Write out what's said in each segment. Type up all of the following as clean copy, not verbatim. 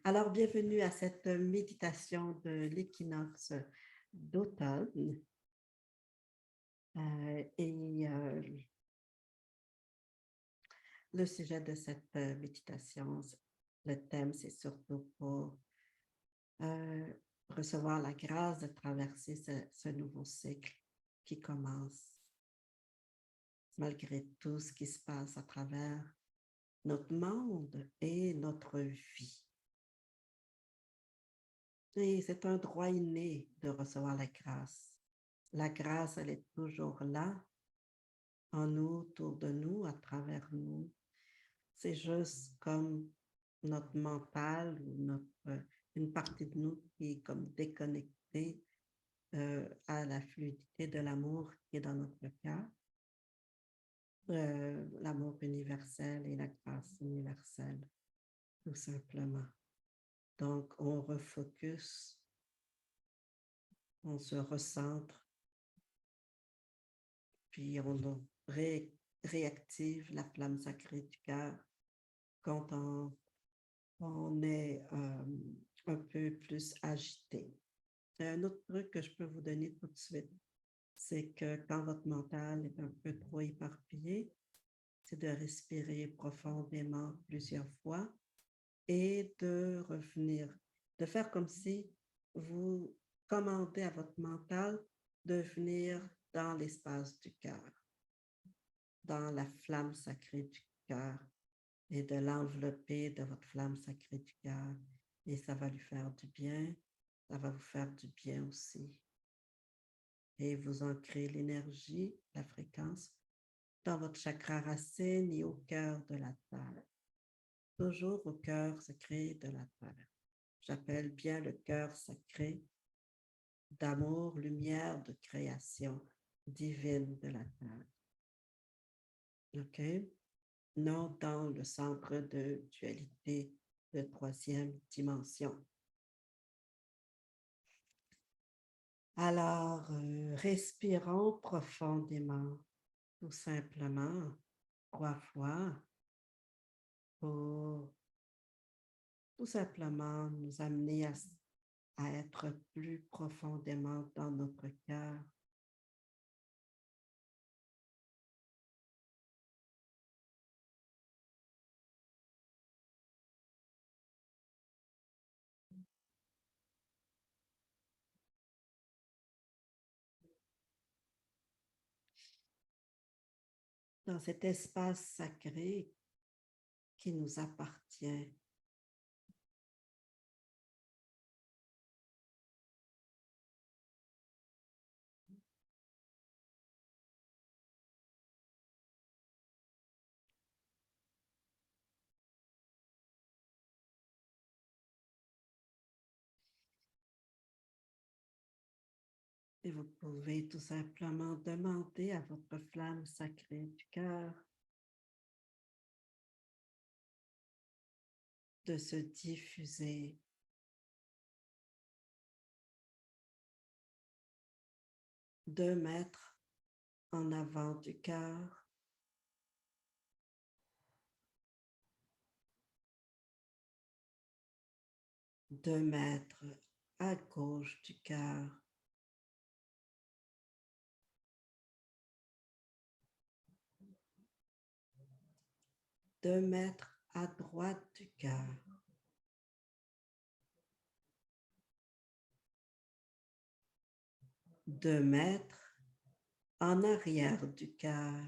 Alors, bienvenue à cette méditation de l'équinoxe d'automne. Le sujet de cette méditation, le thème, c'est surtout pour euh, recevoir la grâce de traverser ce nouveau cycle qui commence, malgré tout ce qui se passe à travers notre monde et notre vie. Et c'est un droit inné de recevoir la grâce. La grâce, elle est toujours là, en nous, autour de nous, à travers nous. C'est juste comme notre mental ou une partie de nous qui est comme déconnectée à la fluidité de l'amour qui est dans notre cœur, l'amour universel et la grâce universelle, tout simplement. Donc, on refocus, on se recentre, puis réactive la flamme sacrée du cœur quand on est un peu plus agité. Un autre truc que je peux vous donner tout de suite, c'est que quand votre mental est un peu trop éparpillé, c'est de respirer profondément plusieurs fois et de revenir, de faire comme si vous commandez à votre mental de venir dans l'espace du cœur, dans la flamme sacrée du cœur et de l'envelopper de votre flamme sacrée du cœur. Et ça va lui faire du bien, ça va vous faire du bien aussi. Et vous ancrez l'énergie, la fréquence dans votre chakra racine et au cœur de la terre. Toujours au cœur sacré de la terre. J'appelle bien le cœur sacré d'amour, lumière, de création divine de la terre. OK? Non dans le centre de dualité de troisième dimension. Alors, respirons profondément, tout simplement, 3 fois, pour tout simplement nous amener à être plus profondément dans notre cœur. Dans cet espace sacré qui nous appartient. Et vous pouvez tout simplement demander à votre flamme sacrée du cœur de se diffuser 2 mètres en avant du cœur, 2 mètres à gauche du cœur, 2 mètres à droite du cœur, 2 mètres en arrière du cœur,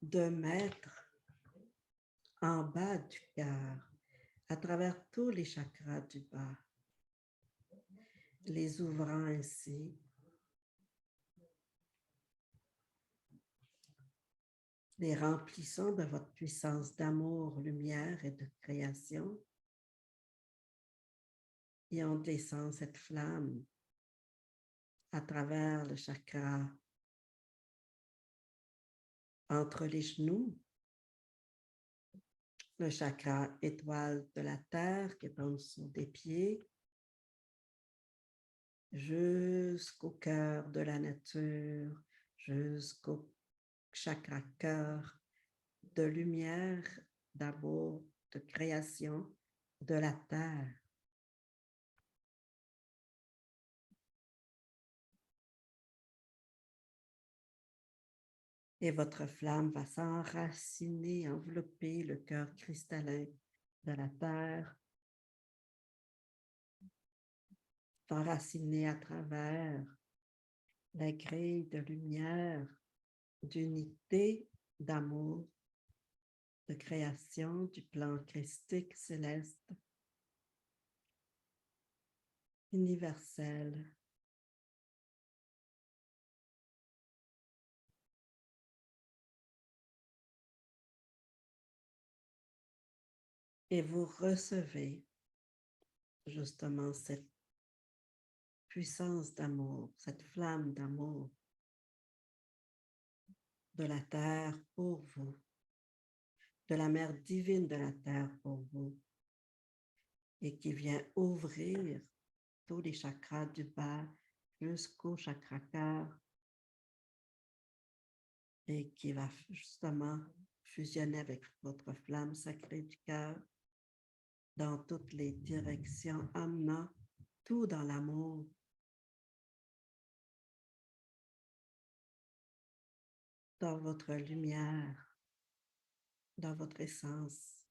2 mètres en bas du cœur, à travers tous les chakras du bas, les ouvrant ainsi, les remplissant de votre puissance d'amour, lumière et de création. Et on descend cette flamme à travers le chakra entre les genoux, le chakra étoile de la terre qui est en dessous des pieds, jusqu'au cœur de la nature, jusqu'au chakra cœur de lumière, d'amour, de création de la terre. Et votre flamme va s'enraciner, envelopper le cœur cristallin de la terre, s'enraciner à travers la grille de lumière, d'unité, d'amour, de création du plan christique céleste, universel. Et vous recevez justement cette puissance d'amour, cette flamme d'amour de la terre pour vous, de la mère divine de la terre pour vous, et qui vient ouvrir tous les chakras du bas jusqu'au chakra cœur, et qui va justement fusionner avec votre flamme sacrée du cœur dans toutes les directions, amenant tout dans l'amour, dans votre lumière, dans votre essence.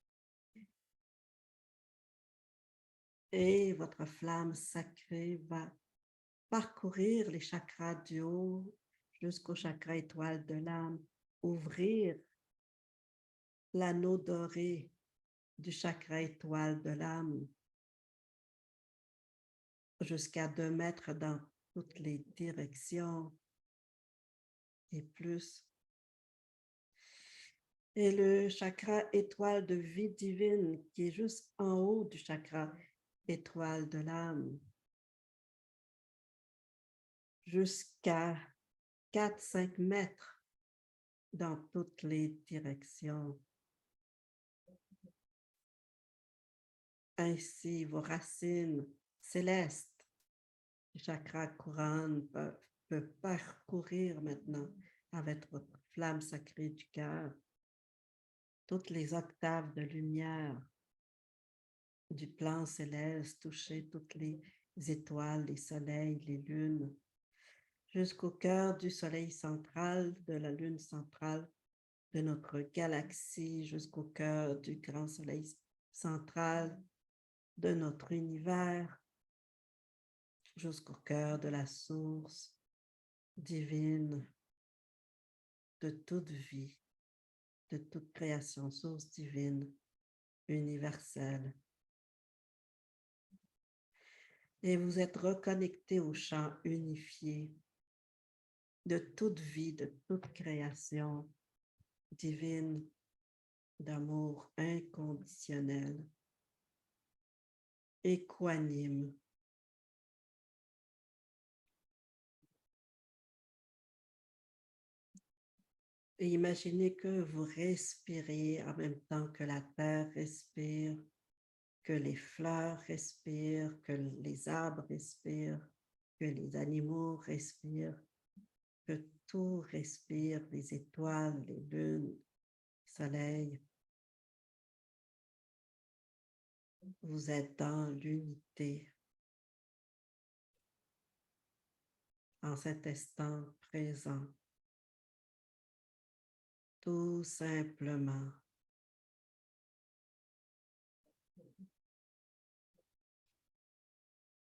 Et votre flamme sacrée va parcourir les chakras du haut jusqu'au chakra étoile de l'âme, ouvrir l'anneau doré du chakra étoile de l'âme jusqu'à 2 mètres dans toutes les directions et plus. Et le chakra étoile de vie divine qui est juste en haut du chakra étoile de l'âme, jusqu'à 4-5 mètres dans toutes les directions. Ainsi, vos racines célestes, les chakras couronnes peuvent parcourir maintenant avec votre flamme sacrée du cœur toutes les octaves de lumière du plan céleste, toucher toutes les étoiles, les soleils, les lunes, jusqu'au cœur du soleil central, de la lune centrale de notre galaxie, jusqu'au cœur du grand soleil central de notre univers, jusqu'au cœur de la source divine de toute vie, de toute création, source divine, universelle. Et vous êtes reconnecté au champ unifié de toute vie, de toute création divine, d'amour inconditionnel, équanime. Et imaginez que vous respirez en même temps que la terre respire, que les fleurs respirent, que les arbres respirent, que les animaux respirent, que tout respire, les étoiles, les lunes, le soleil. Vous êtes dans l'unité en cet instant présent, tout simplement.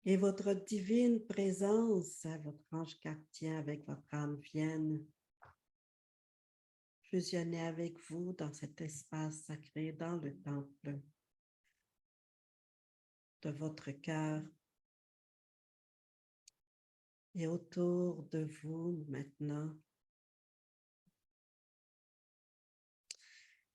Et votre divine présence, votre ange gardien avec votre âme viennent fusionner avec vous dans cet espace sacré, dans le temple de votre cœur. Et autour de vous maintenant,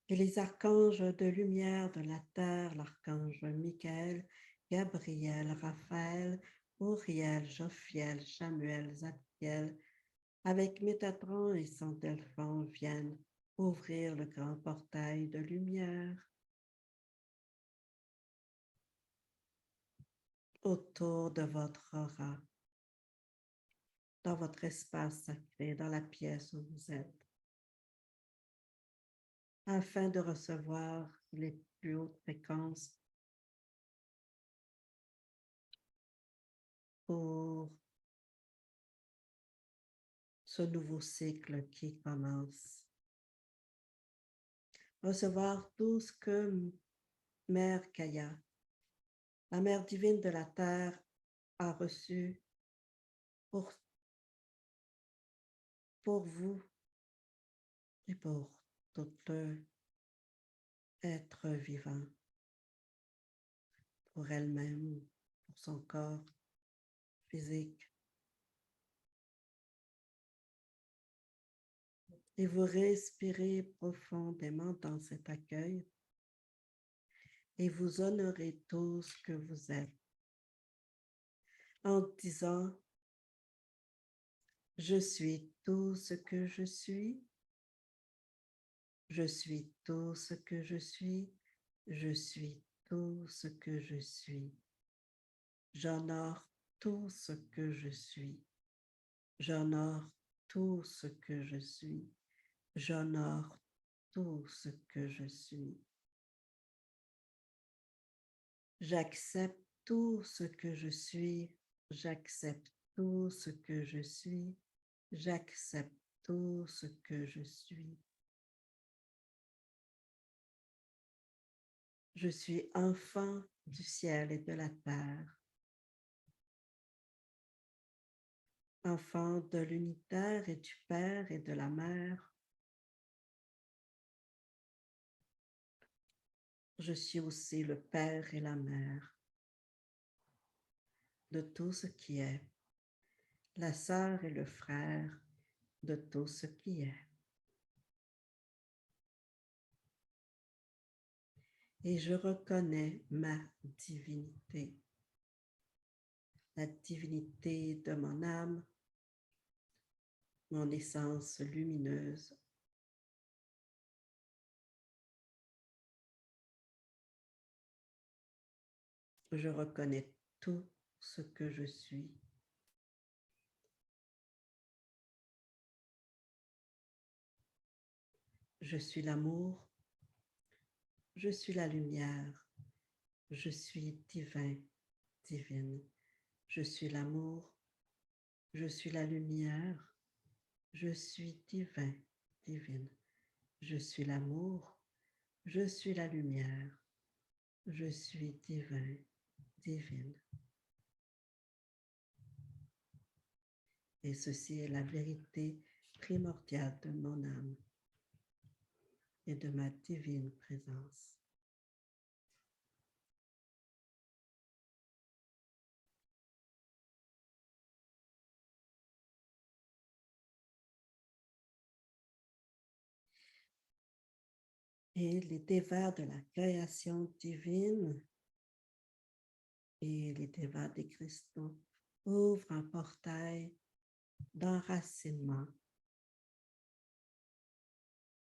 et les archanges de lumière de la terre, l'archange Michael, Gabriel, Raphaël, Uriel, Jophiel, Samuel, Zadkiel, avec Métatron et Saint Delphon viennent ouvrir le grand portail de lumière autour de votre aura. dans votre espace sacré, dans la pièce où vous êtes, afin de recevoir les plus hautes fréquences pour ce nouveau cycle qui commence. Recevoir tout ce que Mère Gaïa, la Mère divine de la Terre, a reçu pour vous et pour tout être vivant, pour elle-même, pour son corps physique. Et vous respirez profondément dans cet accueil et vous honorez tout ce que vous êtes en disant: je suis tout ce que je suis, je suis tout ce que je suis, je suis tout ce que je suis. J'honore tout ce que je suis. J'honore tout ce que je suis. J'honore tout ce que je suis. J'accepte tout ce que je suis. J'accepte tout ce que je suis. J'accepte tout ce que je suis. Je suis enfant du ciel et de la terre. Enfant de l'unitaire et du Père et de la Mère. Je suis aussi le Père et la Mère de tout ce qui est, la sœur et le frère de tout ce qui est. Et je reconnais ma divinité, la divinité de mon âme, mon essence lumineuse. Je reconnais tout ce que je suis. Je suis l'amour, je suis la lumière, je suis divin, divine. Je suis l'amour, je suis la lumière, je suis divin, divine. Je suis l'amour, je suis la lumière, je suis divin, divine. Et ceci est la vérité primordiale de mon âme et de ma divine présence. Et les dévers de la création divine et les dévers des cristaux ouvrent un portail d'enracinement,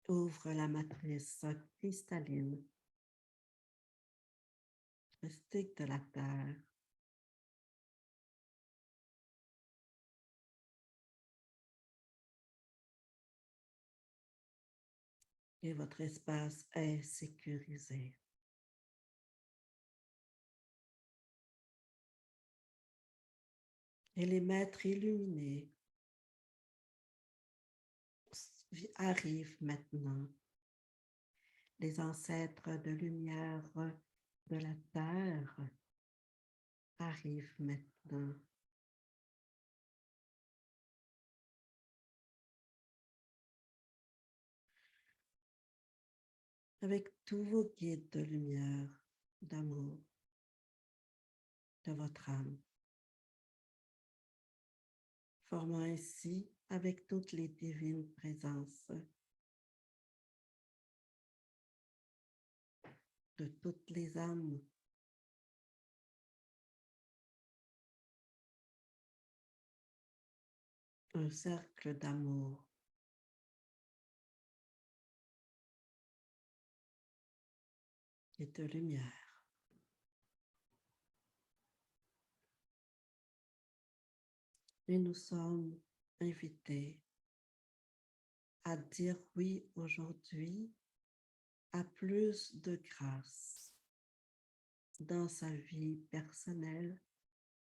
ouvrent la matrice cristalline, mystique de la Terre, et votre espace est sécurisé. Et les maîtres illuminés arrivent maintenant. Les ancêtres de lumière de la terre arrivent maintenant. Avec tous vos guides de lumière, d'amour, de votre âme, formant ainsi avec toutes les divines présences de toutes les âmes un cercle d'amour et de lumière. Et nous sommes invités à dire oui aujourd'hui à plus de grâce dans sa vie personnelle,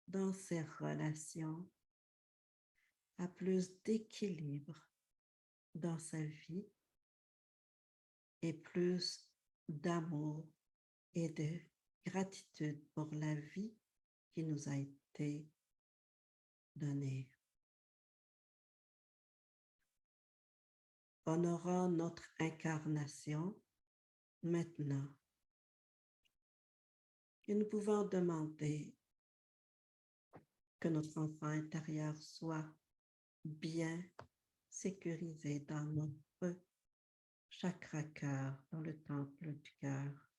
dans ses relations, à plus d'équilibre dans sa vie et plus d'amour et de gratitude pour la vie qui nous a été donnée. Honorons notre incarnation maintenant et nous pouvons demander que notre enfant intérieur soit bien sécurisé dans notre chakra cœur, dans le temple du cœur,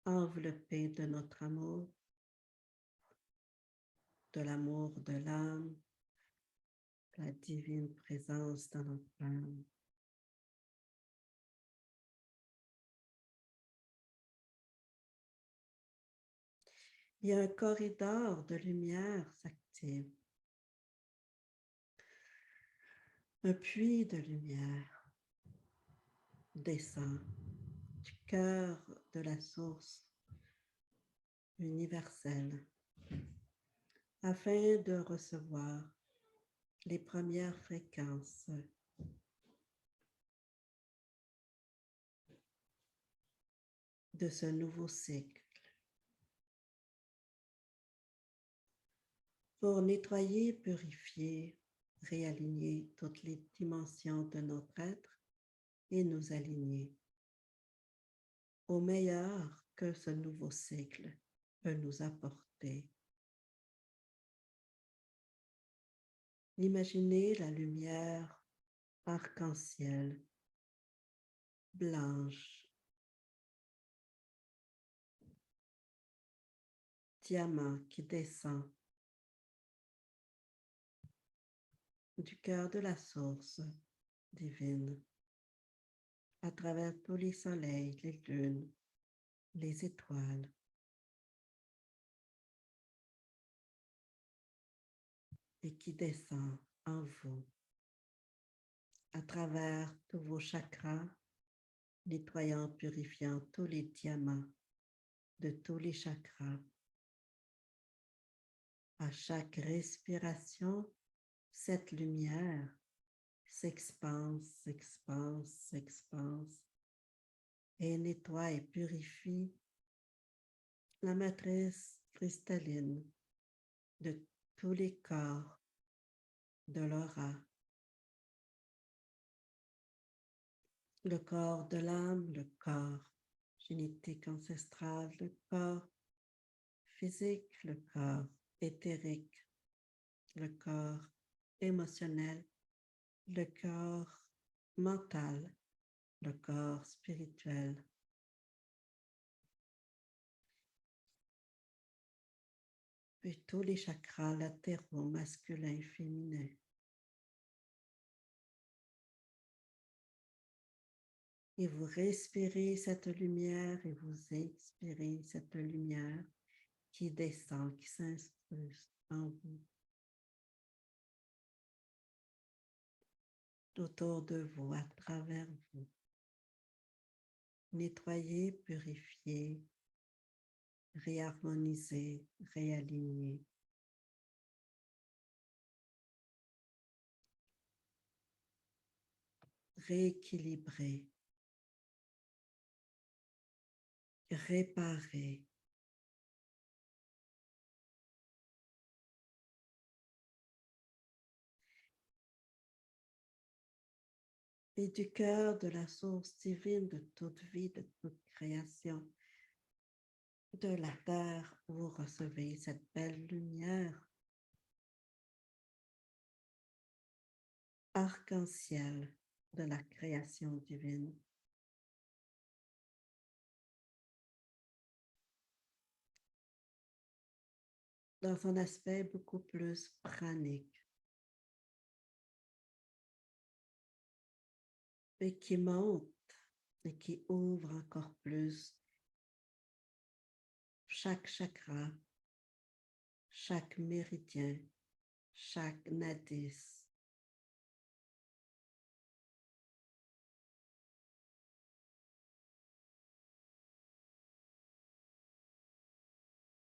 enveloppé de notre amour, de l'amour de l'âme, la divine présence dans notre âme. Et un corridor de lumière s'active. Un puits de lumière descend du cœur de la source universelle afin de recevoir les premières fréquences de ce nouveau cycle pour nettoyer, purifier, réaligner toutes les dimensions de notre être et nous aligner au meilleur que ce nouveau cycle peut nous apporter. Imaginez la lumière arc-en-ciel, blanche, diamant qui descend du cœur de la source divine à travers tous les soleils, les lunes, les étoiles, et qui descend en vous à travers tous vos chakras, nettoyant, purifiant tous les diamants de tous les chakras. À chaque respiration, cette lumière s'expanse, s'expanse, s'expanse et nettoie et purifie la matrice cristalline de tous les corps de l'aura, le corps de l'âme, le corps génétique ancestral, le corps physique, le corps éthérique, le corps émotionnel, le corps mental, le corps spirituel. Puis tous les chakras latéraux, masculins, féminins. Et vous respirez cette lumière et vous expirez cette lumière qui descend, qui s'incruste en vous, autour de vous, à travers vous. Nettoyer, purifier, réharmoniser, réaligner. Rééquilibrer, réparer. Et du cœur de la source divine de toute vie, de toute création, de la terre, vous recevez cette belle lumière arc-en-ciel de la création divine. Dans un aspect beaucoup plus pranique et qui monte et qui ouvre encore plus chaque chakra, chaque méridien, chaque nadis.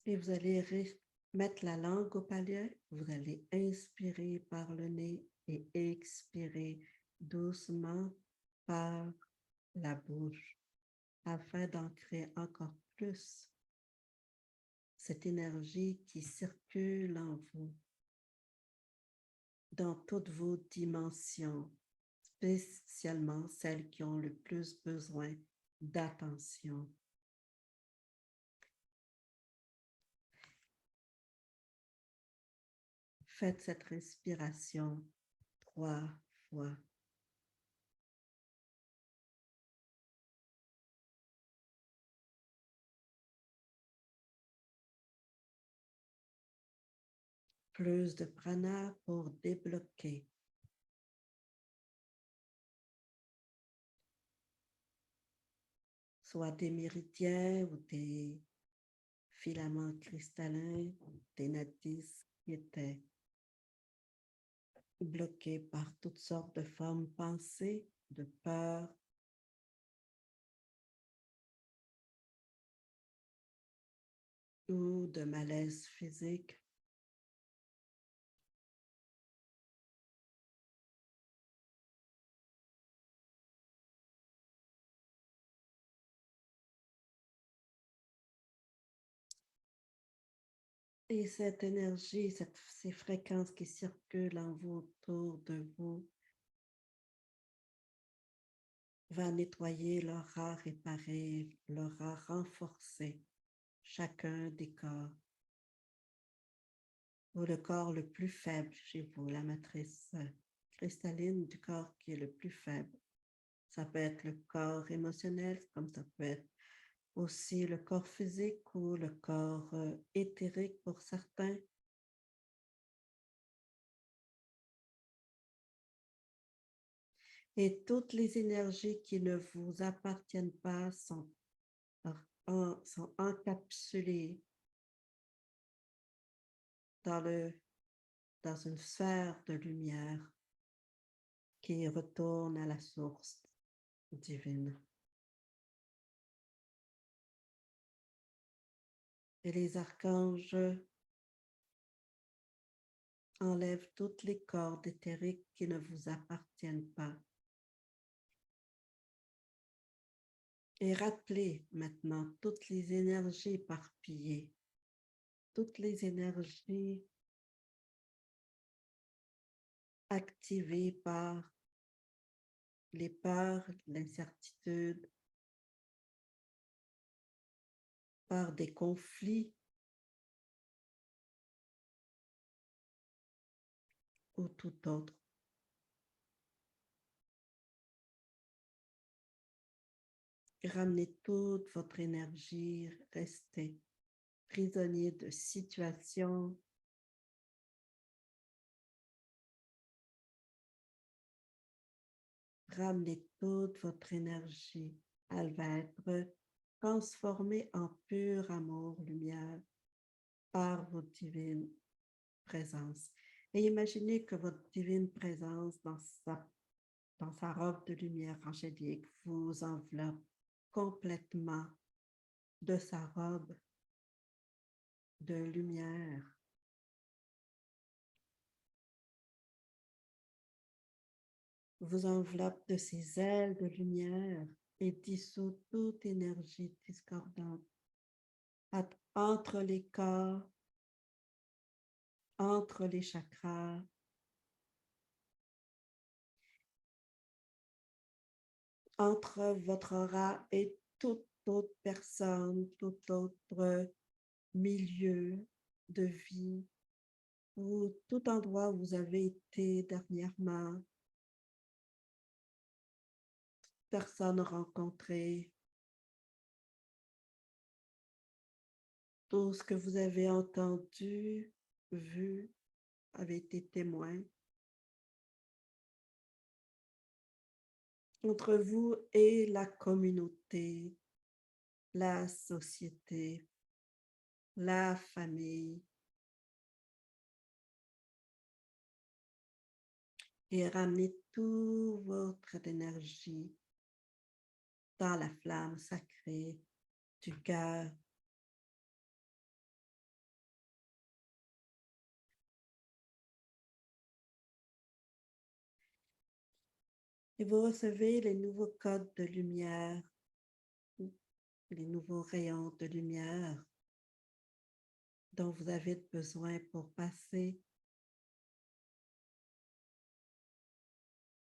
Et vous allez mettre la langue au palais. Vous allez inspirer par le nez et expirer doucement par la bouche afin d'ancrer encore plus cette énergie qui circule en vous dans toutes vos dimensions, spécialement celles qui ont le plus besoin d'attention. Faites cette respiration 3 fois. Plus de prana pour débloquer. Soit des méridiens ou des filaments cristallins, des nadis qui étaient bloqués par toutes sortes de formes pensées, de peur, ou de malaise physique. Et cette énergie, ces fréquences qui circulent en vous, autour de vous, va nettoyer l'aura, réparer l'aura, renforcer chacun des corps. Ou le corps le plus faible chez vous, la matrice cristalline du corps qui est le plus faible. Ça peut être le corps émotionnel, comme ça peut être aussi le corps physique ou le corps éthérique pour certains. Et toutes les énergies qui ne vous appartiennent pas sont encapsulées dans une sphère de lumière qui retourne à la source divine. Et les archanges enlèvent toutes les cordes éthériques qui ne vous appartiennent pas. Et rappelez maintenant toutes les énergies éparpillées, toutes les énergies activées par les peurs, l'incertitude, par des conflits ou tout autre. Ramenez toute votre énergie, restez prisonnier de situations, ramenez toute votre énergie. Elle va être transformée en pur amour, lumière, par votre divine présence. Et imaginez que votre divine présence dans sa robe de lumière angélique vous enveloppe complètement de sa robe de lumière. Vous enveloppe de ses ailes de lumière et dissout toute énergie discordante entre les corps, entre les chakras, entre votre aura et toute autre personne, tout autre milieu de vie ou tout endroit où vous avez été dernièrement, personne rencontrée, tout ce que vous avez entendu, vu, avez été témoin. Entre vous et la communauté, la société, la famille, et ramenez toute votre énergie dans la flamme sacrée du cœur. Et vous recevez les nouveaux codes de lumière, les nouveaux rayons de lumière dont vous avez besoin pour passer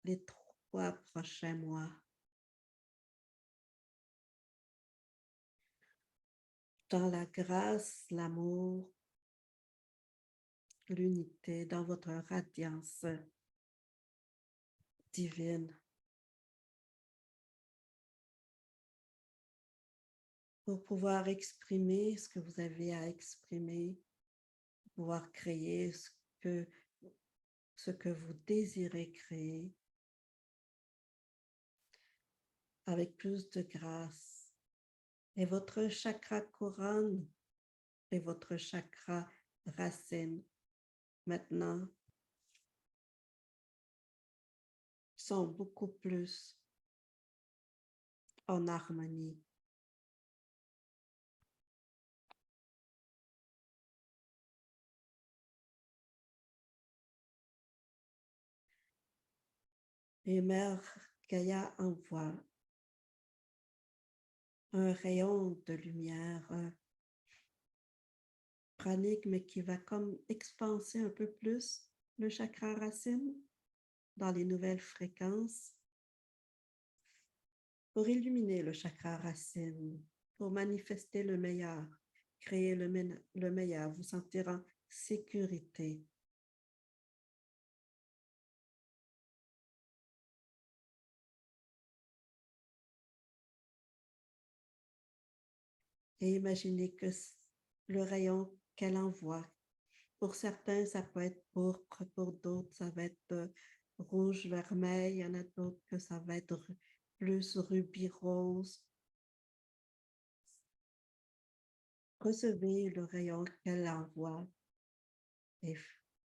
les 3 prochains mois. Dans la grâce, l'amour, l'unité, dans votre radiance divine. Pour pouvoir exprimer ce que vous avez à exprimer, pouvoir créer ce que vous désirez créer avec plus de grâce. Et votre chakra couronne et votre chakra racine maintenant sont beaucoup plus en harmonie. Et Mère Gaïa envoie un rayon de lumière pranique, mais qui va comme expanser un peu plus le chakra racine dans les nouvelles fréquences pour illuminer le chakra racine, pour manifester le meilleur, créer le meilleur, vous sentir en sécurité. Et imaginez que le rayon qu'elle envoie, pour certains, ça peut être pourpre, pour d'autres, ça va être rouge, vermeil, il y en a d'autres que ça va être plus rubis rose. Recevez le rayon qu'elle envoie et,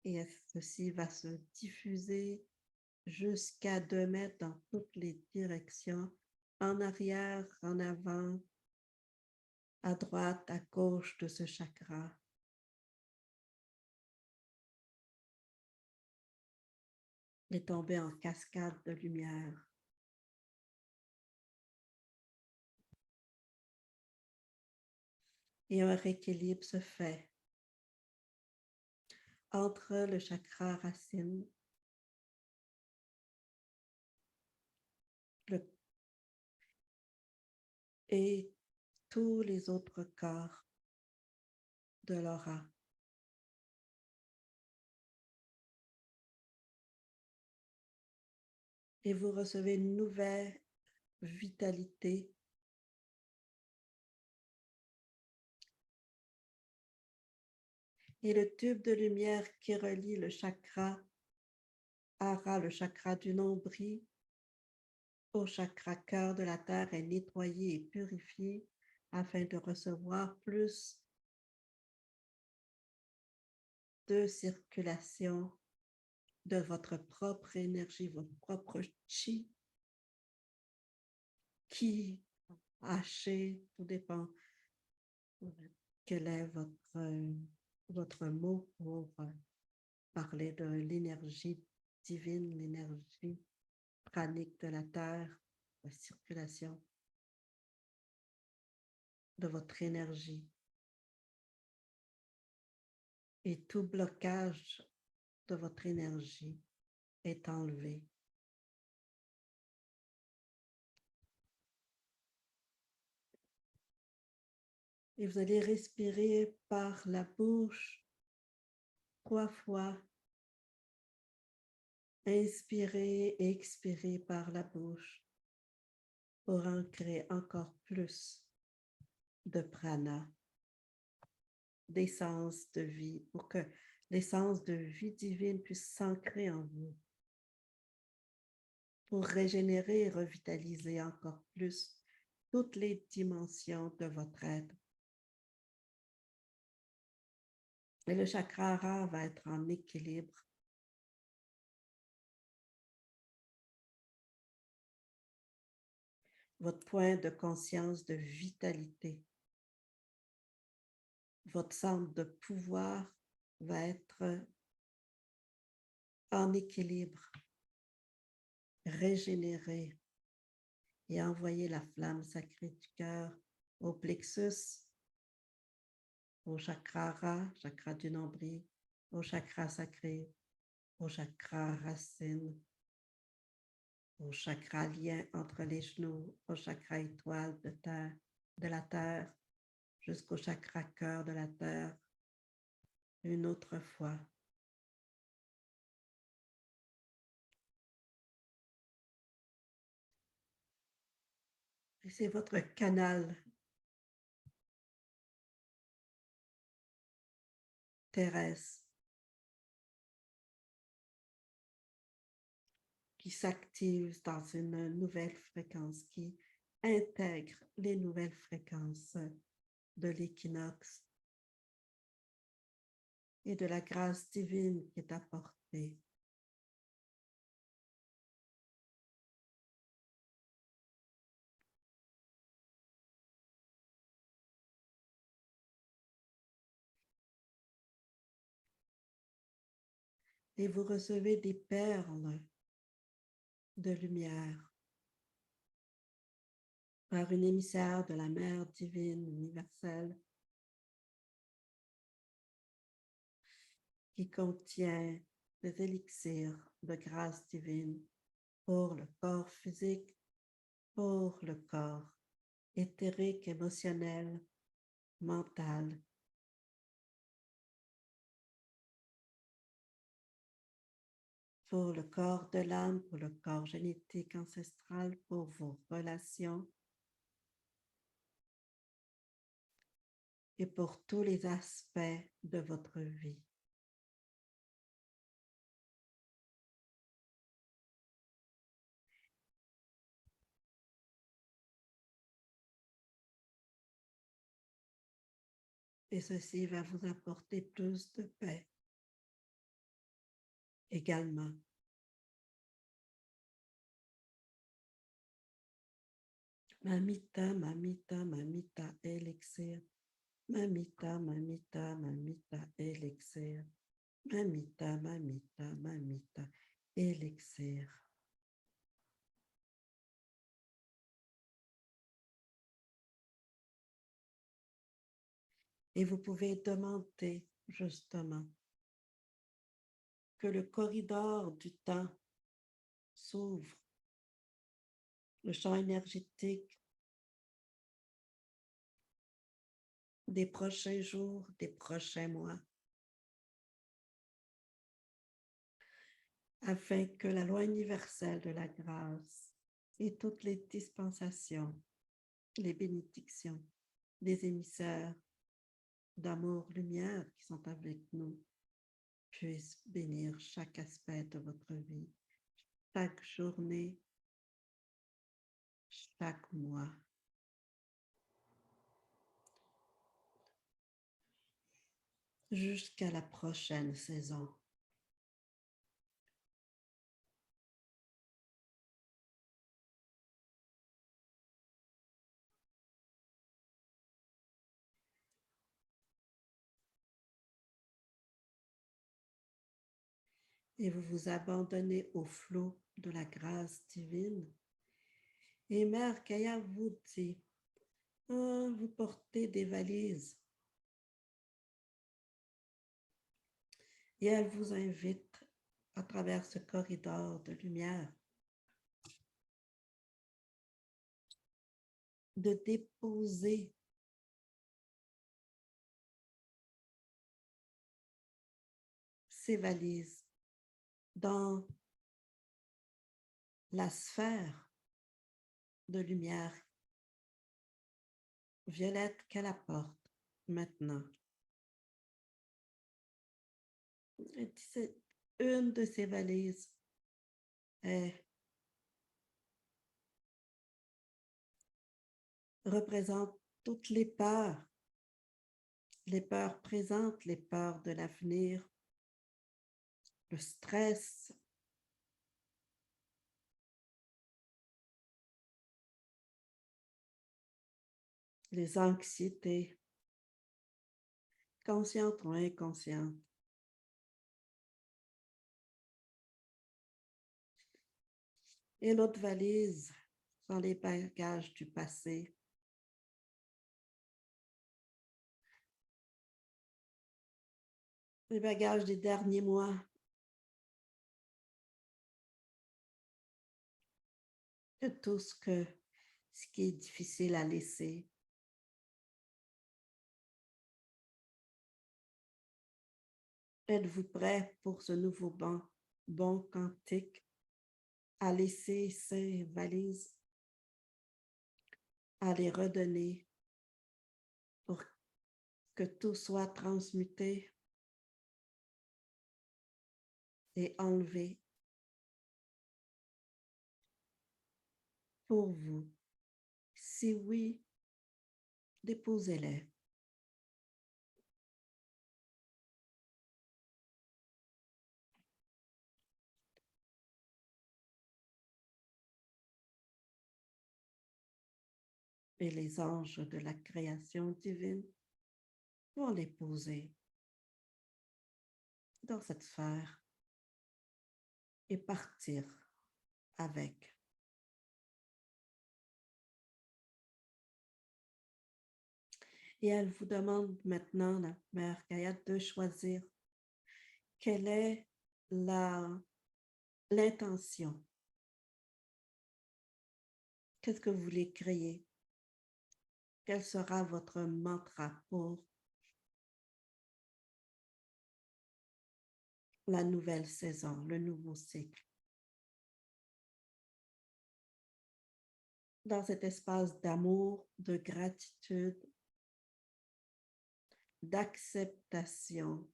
et ceci va se diffuser jusqu'à 2 mètres dans toutes les directions, en arrière, en avant, à droite, à gauche de ce chakra. Et tomber en cascade de lumière. Et un rééquilibre se fait entre le chakra racine, et tous les autres corps de l'aura. Et vous recevez une nouvelle vitalité. Et le tube de lumière qui relie le chakra Hara, le chakra du nombril, au chakra cœur de la terre est nettoyé et purifié afin de recevoir plus de circulation de votre propre énergie, votre propre chi, haché, tout dépend quel est votre mot pour parler de l'énergie divine, l'énergie pranique de la terre, la circulation de votre énergie. Et tout blocage de votre énergie est enlevé. Et vous allez respirer par la bouche 3 fois. Inspirez et expirez par la bouche pour ancrer encore plus de prana, d'essence de vie, pour que l'essence de vie divine puisse s'ancrer en vous, pour régénérer et revitaliser encore plus toutes les dimensions de votre être. Et le chakra Hara va être en équilibre votre point de conscience de vitalité. Votre centre de pouvoir va être en équilibre, régénéré et envoyer la flamme sacrée du cœur au plexus, au chakra Ra, chakra du nombril, au chakra sacré, au chakra racine, au chakra lien entre les genoux, au chakra étoile de la terre, jusqu'au chakra cœur de la terre, une autre fois. Et c'est votre canal terrestre qui s'active dans une nouvelle fréquence, qui intègre les nouvelles fréquences de l'équinoxe et de la grâce divine qui est apportée. Et vous recevez des perles de lumière par une émissaire de la Mère divine universelle qui contient des élixirs de grâce divine pour le corps physique, pour le corps éthérique, émotionnel, mental, pour le corps de l'âme, pour le corps génétique ancestral, pour vos relations et pour tous les aspects de votre vie. Et ceci va vous apporter plus de paix également. Mamita, mamita, mamita, élixir. Mamita, mamita, mamita, élixir. Mamita, mamita, mamita, élixir. Et vous pouvez demander justement que le corridor du temps s'ouvre, le champ énergétique des prochains jours, des prochains mois, afin que la loi universelle de la grâce et toutes les dispensations, les bénédictions des émissaires d'amour-lumière qui sont avec nous puissent bénir chaque aspect de votre vie, chaque journée, chaque mois. Jusqu'à la prochaine saison. Et vous vous abandonnez au flot de la grâce divine. Et Mère Gaïa vous dit, vous portez des valises. Et elle vous invite à travers ce corridor de lumière de déposer ces valises dans la sphère de lumière violette qu'elle apporte maintenant. Une de ces valises représente toutes les peurs présentes, les peurs de l'avenir, le stress, les anxiétés, conscientes ou inconscientes. Et notre valise sont les bagages du passé. Les bagages des derniers mois. De tout ce qui est difficile à laisser. Êtes-vous prêt pour ce nouveau bon quantique à laisser ces valises, à les redonner pour que tout soit transmuté et enlevé pour vous? Si oui, déposez-les. Et les anges de la création divine vont les poser dans cette sphère et partir avec. Et elle vous demande maintenant, la mère Gaïa, de choisir quelle est l'intention. Qu'est-ce que vous voulez créer? Quel sera votre mantra pour la nouvelle saison, le nouveau cycle? Dans cet espace d'amour, de gratitude, d'acceptation,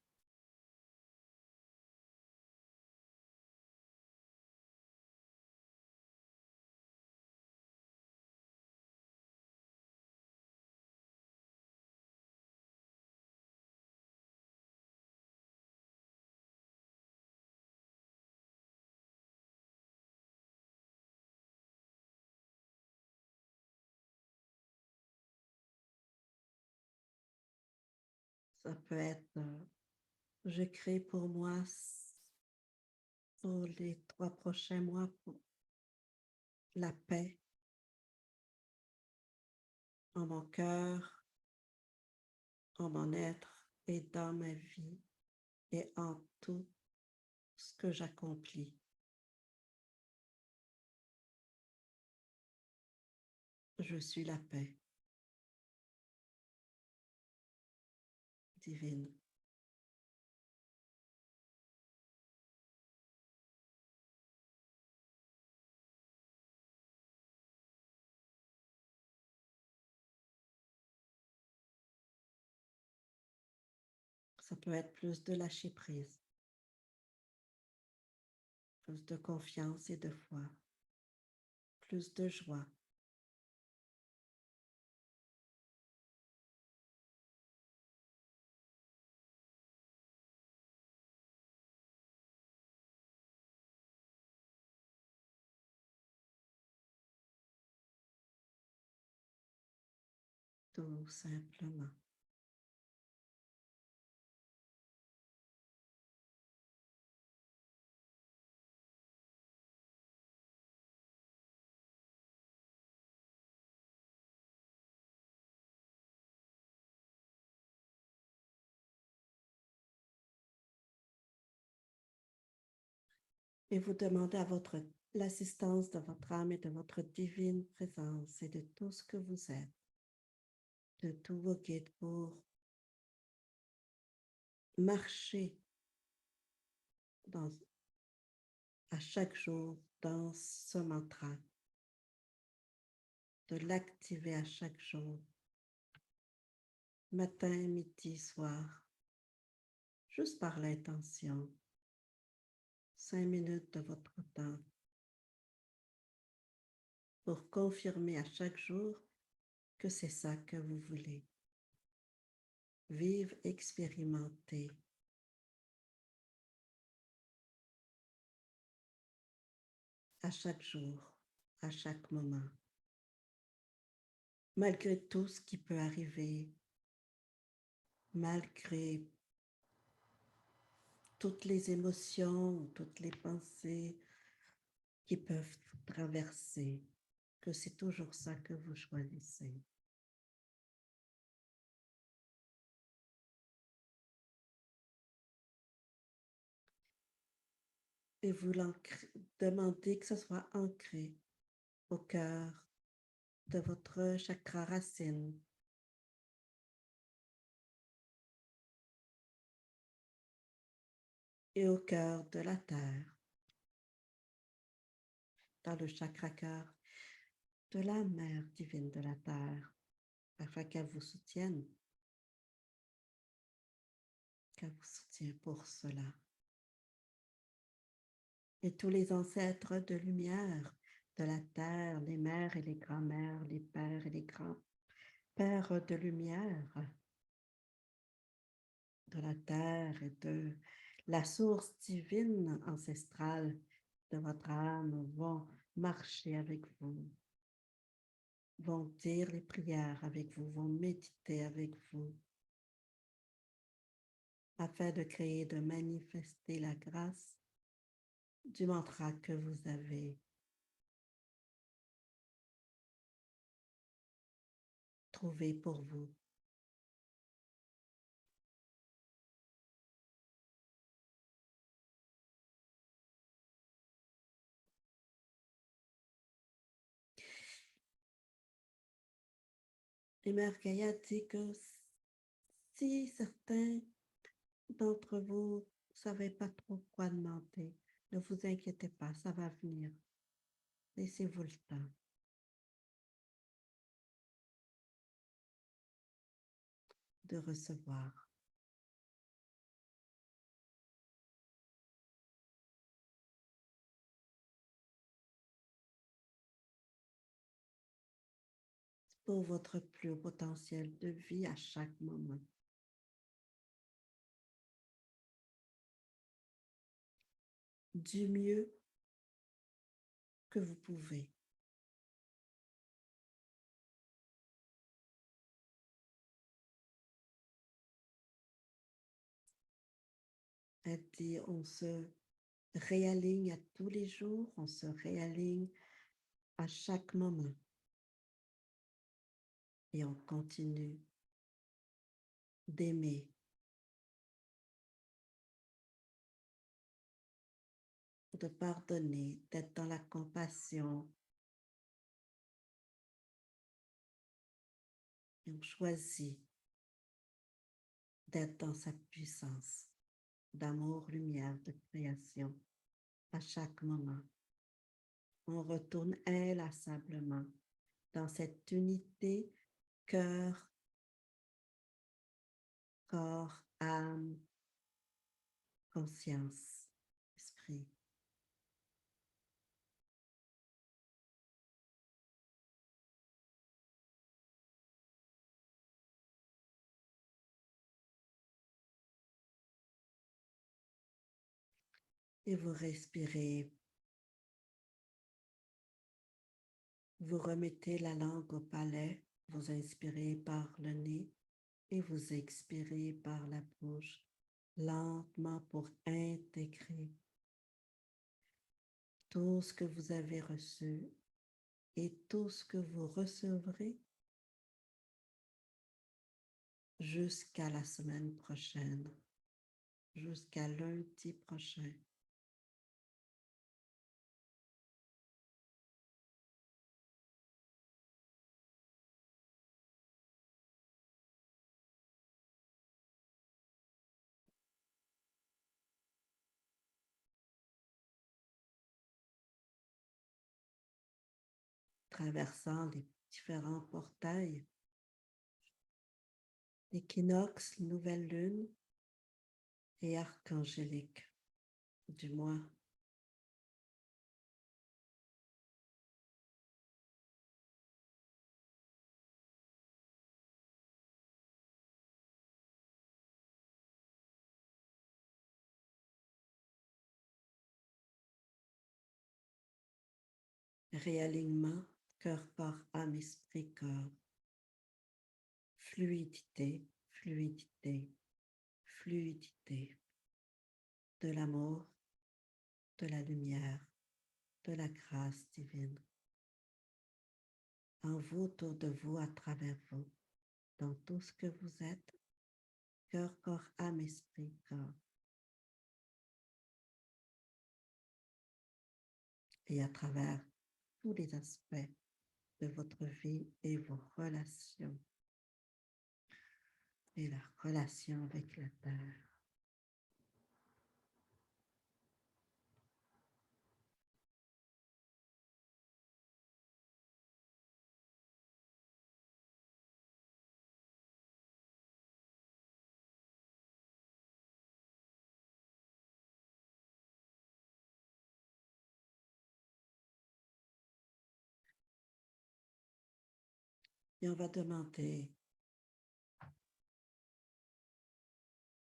ça peut être, je crée pour moi pour les 3 prochains mois pour la paix en mon cœur, en mon être et dans ma vie et en tout ce que j'accomplis. Je suis la paix divine. Ça peut être plus de lâcher prise, plus de confiance et de foi, plus de joie. Tout simplement. Et vous demandez à l'assistance de votre âme et de votre divine présence et de tout ce que vous êtes, de tous vos guides pour marcher à chaque jour dans ce mantra, de l'activer à chaque jour, matin, midi, soir, juste par l'intention, 5 minutes de votre temps pour confirmer à chaque jour que c'est ça que vous voulez. Vivre, expérimenter. À chaque jour, à chaque moment. malgré tout ce qui peut arriver, malgré toutes les émotions, toutes les pensées qui peuvent traverser, que c'est toujours ça que vous choisissez. Et vous demandez que ce soit ancré au cœur de votre chakra racine, et au cœur de la terre, dans le chakra cœur de la mère divine de la terre, afin qu'elle vous soutienne pour cela. Et tous les ancêtres de lumière de la terre, les mères et les grands-mères, les pères et les grands-pères de lumière de la terre et de la source divine ancestrale de votre âme vont marcher avec vous, vont dire les prières avec vous, vont méditer avec vous, afin de créer, de manifester la grâce du mantra que vous avez trouvé pour vous. Et Mère Gaïa dit que si certains d'entre vous ne savez pas trop quoi demander, ne vous inquiétez pas, ça va venir. Laissez-vous le temps de recevoir. Pour votre plus haut potentiel de vie à chaque moment. Du mieux que vous pouvez. Elle dit, on se réaligne à tous les jours, on se réaligne à chaque moment. Et on continue d'aimer, de pardonner, d'être dans la compassion. Et on choisit d'être dans sa puissance d'amour, lumière, de création à chaque moment. On retourne inlassablement dans cette unité cœur, corps, âme, conscience, esprit. Et vous respirez. Vous remettez la langue au palais. Vous inspirez par le nez et vous expirez par la bouche lentement pour intégrer tout ce que vous avez reçu et tout ce que vous recevrez jusqu'à la semaine prochaine, jusqu'à lundi prochain. Traversant les différents portails, équinoxe, nouvelle lune et archangélique du mois. Réalignement, cœur, corps, âme, esprit, corps. fluidité, fluidité, fluidité de l'amour, de la lumière, de la grâce divine en vous, autour de vous, à travers vous, dans tout ce que vous êtes, cœur, corps, âme, esprit, corps, et à travers tous les aspects de votre vie et vos relations, et la relation avec la terre. Et on va demander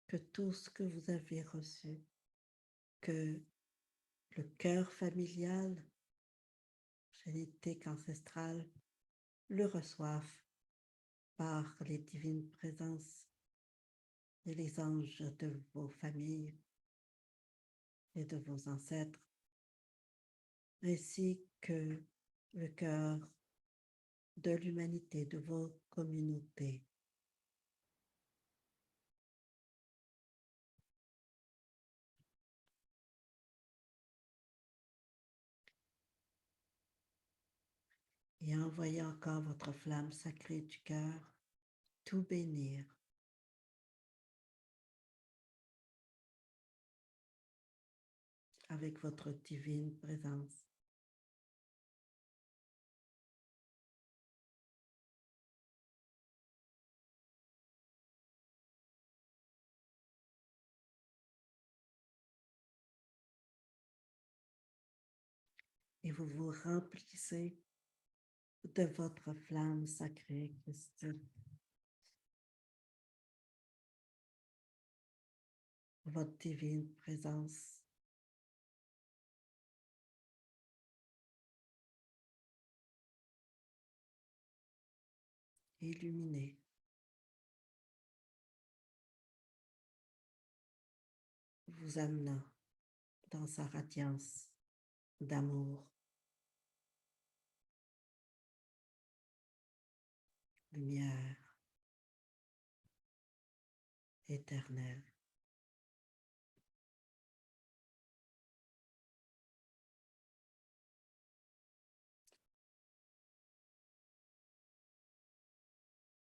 que tout ce que vous avez reçu, que le cœur familial, génétique, ancestral, le reçoivent par les divines présences et les anges de vos familles et de vos ancêtres, ainsi que le cœur de l'humanité, de vos communautés. Et envoyez encore votre flamme sacrée du cœur tout bénir. Avec votre divine présence. Et vous vous remplissez de votre flamme sacrée, Christine. Votre divine présence. Illuminée. Vous amenant dans sa radiance d'amour, lumière éternelle.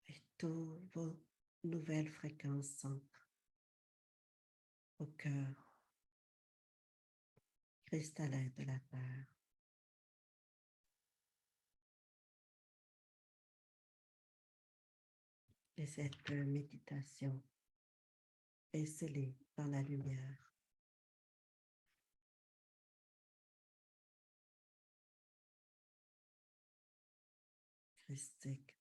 Et toutes vos nouvelles fréquences s'ancrent au cœur cristallin de la Terre. Et cette méditation est scellée dans la lumière. Christique.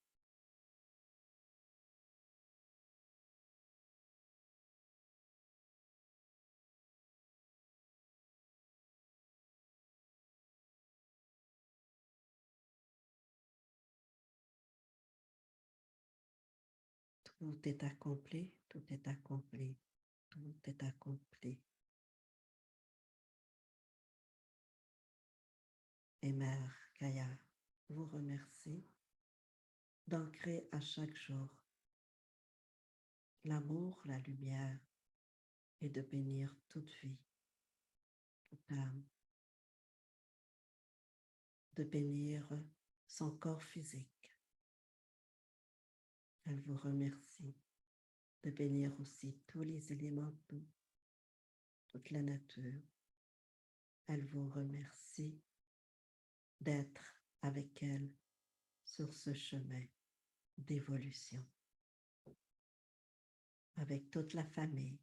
Tout est accompli, tout est accompli, tout est accompli. Et Mère Gaïa vous remercie d'ancrer à chaque jour l'amour, la lumière et de bénir toute vie, toute âme, de bénir son corps physique. Elle vous remercie de bénir aussi tous les éléments, toute la nature. Elle vous remercie d'être avec elle sur ce chemin d'évolution, avec toute la famille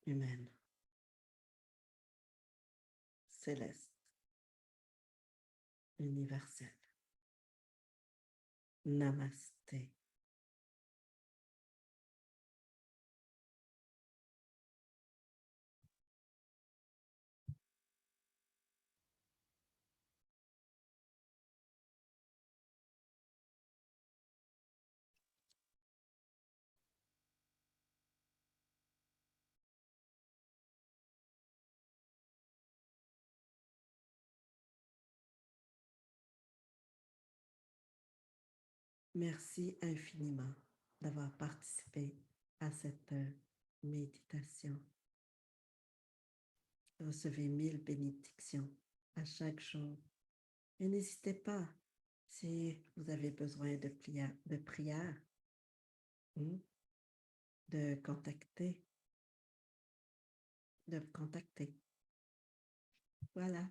humaine, céleste, universelle. Namasté. Merci infiniment d'avoir participé à cette méditation. Recevez 1000 bénédictions à chaque jour. Et n'hésitez pas, si vous avez besoin de prière, de contacter, de me contacter. Voilà.